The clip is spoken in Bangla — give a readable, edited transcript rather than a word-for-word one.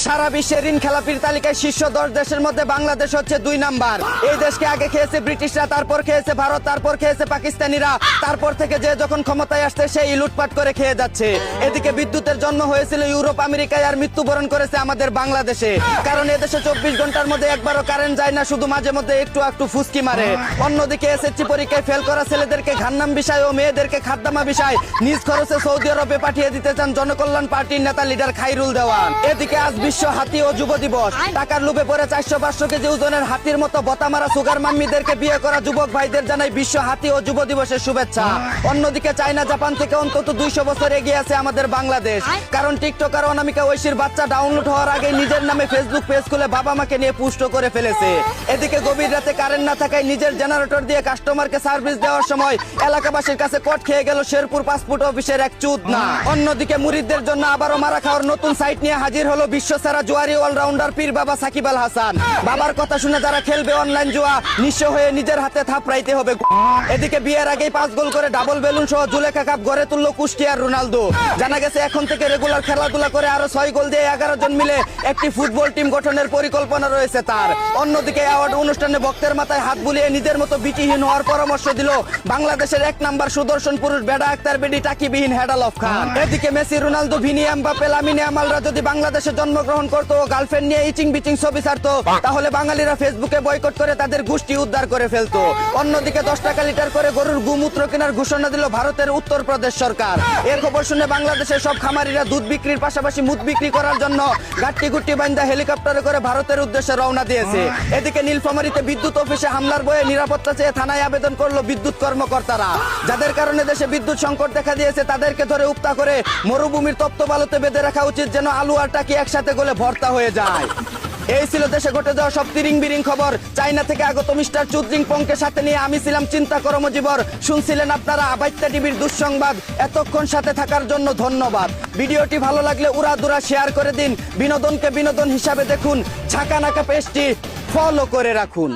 সারা বিশ্বের ঋণ খেলাপির তালিকায় শীর্ষ 10 দেশের মধ্যে বাংলাদেশ হচ্ছে 2 নাম্বার। এই দেশকে আগে খেয়েছে ব্রিটিশরা, তারপর খেয়েছে ভারত, তারপর খেয়েছে পাকিস্তানিরা। তারপর থেকে যে যখন ক্ষমতায় আসছে সেই লুটপাট করে খেয়ে যাচ্ছে। এদিকে বিদ্যুতের জন্ম হয়েছিল ইউরোপ আমেরিকায়, আর মৃত্যুবরণ করেছে আমাদের বাংলাদেশে। কারণ এদেশে 24 ঘন্টার মধ্যে একবারও কারেন্ট যায় না, শুধু মাঝে মধ্যে একটু একটু ফুসকি মারে। অন্যদিকে এসএসসি পরীক্ষায় ফেল করা ছেলেদেরকে ঘান্নাম বিষয় ও মেয়েদেরকে খাদ্দামা বিষয় নিজ খরচে সৌদি আরবে পাঠিয়ে দিতে চান জনকল্যাণ পার্টির নেতা লিডার খাইরুল দেওয়ান। এদিকে আজ বিশ্ব হাতি ও যুব দিবস। টাকার লোভে পড়ে 400-500 কেজি ওজনের হাতির মতো বতামারা সুগার মাম্মিদেরকে বিয়ে করা যুবক ভাইদের জানাই বিশ্ব হাতি ও যুব দিবসের শুভেচ্ছা। অন্যদিকে চায়না জাপান থেকে অন্তত 200 বছর এগিয়ে আছে আমাদের বাংলাদেশ। কারণ টিকটকার অনামিকা ঐশীর বাচ্চা ডাউনলোড হওয়ার আগে নিজের নামে ফেসবুক পেজ খুলে বাবা মাকে নিয়ে পুষ্ট করে ফেলেছে। এদিকে গভীর রাতে কারেন্ট না থাকায় নিজের জেনারেটর দিয়ে কাস্টমারকে সার্ভিস দেওয়ার সময় এলাকাবাসীর কাছে কট খেয়ে গেল শেরপুর পাসপোর্ট অফিসের এক চুদনা। অন্যদিকে মুরিদদের জন্য আবারও মারা খাওয়ার নতুন সাইট নিয়ে হাজির হলো বিশ্বসেরা জুয়ারি অলরাউন্ডার পীর বাবা সাকিব আল হাসান। বাবার কথা শুনে যারা খেলবে অনলাইন জুয়া, নিঃস্ব হয়ে নিজের হাতে থাপড়াইতে হবে। এদিকে বিয়ের আগেই 5 গোল করে ডাবল বেলুন সহ জুলেখা কাপ গড়ে তুললো কুষ্টিয়ার রোনালদো। জানা গেছে এখন থেকে রেগুলার খেলাধুলা করে আরো 6 গোল দিয়ে 11 জন মিলে একটি ফুটবল টিম গঠনের পরিকল্পনা রয়েছে তার। অন্যদিকে অ্যাওয়ার্ড অনুষ্ঠানে ভক্তের মাথায় হাত বুলিয়ে নিজের মতো বিটিহীন হওয়ার পরামর্শ দিল বাংলাদেশের 1 নাম্বার সুদর্শন পুরুষ বেডা আক্তার বেডি টাকিবিহীন হেডালফ খান। এদিকে Messi, Ronaldo, Vini, Mbappe, Lamine ইয়ামালরা যদি বাংলাদেশে জন্মগ্রহণ করতো ও গার্লফ্রেন্ড নিয়ে ইচিং বিচিং ছবি ছাড়তো, তাহলে বাঙালিরা ফেসবুকে বয়কট করে তাদের গোষ্ঠী উদ্ধার করে ফেলতো। অন্যদিকে 10 টাকা লিটার করে গরুর গোমূত্র কেনার ঘোষণা দিল ভারতের উত্তরপ্রদেশ সরকার। এর খবর শুনে বাংলাদেশের সব খামারিরা দুধ বিক্রির পাশাপাশি মুদ বিক্রি করার জন্য গাট্টি গুট্টি বান্দা হেলিকপ্টারে করে ভারতের উদ্দেশ্যে রওনা দিয়েছে। এদিকে নীলফামারীতে বিদ্যুৎ অফিসে হামলার বয়ে নিরাপত্তা চেয়ে থানায় আবেদন করলো বিদ্যুৎ কর্মকর্তারা। যাদের কারণে দেশে বিদ্যুৎ সংকট দেখা দিয়েছে তাদেরকে ধরে উপ্তা করে মরুভূমির তপ্ত বালুতে বেঁধে রাখা উচিত, যেন আলু আর টাকি একসাথে গলে ভর্তা হয়ে যায়। এই ছিল দেশে ঘটে যাওয়া সব তিরিং বিরিং খবর। চাইনা থেকে আগত মিস্টার চুদ্রিং পংকে সাথে নিয়ে আমি ছিলাম চিন্তা কর্মজীবর। শুনছিলেন আপনারা আবাইত্যা টিভির দুঃসংবাদ। এতক্ষণ সাথে থাকার জন্য ধন্যবাদ। ভিডিওটি ভালো লাগলে উড়াদুরা শেয়ার করে দিন। বিনোদনকে বিনোদন হিসাবে দেখুন। ঝাঁকা নাকা পেজটি ফলো করে রাখুন।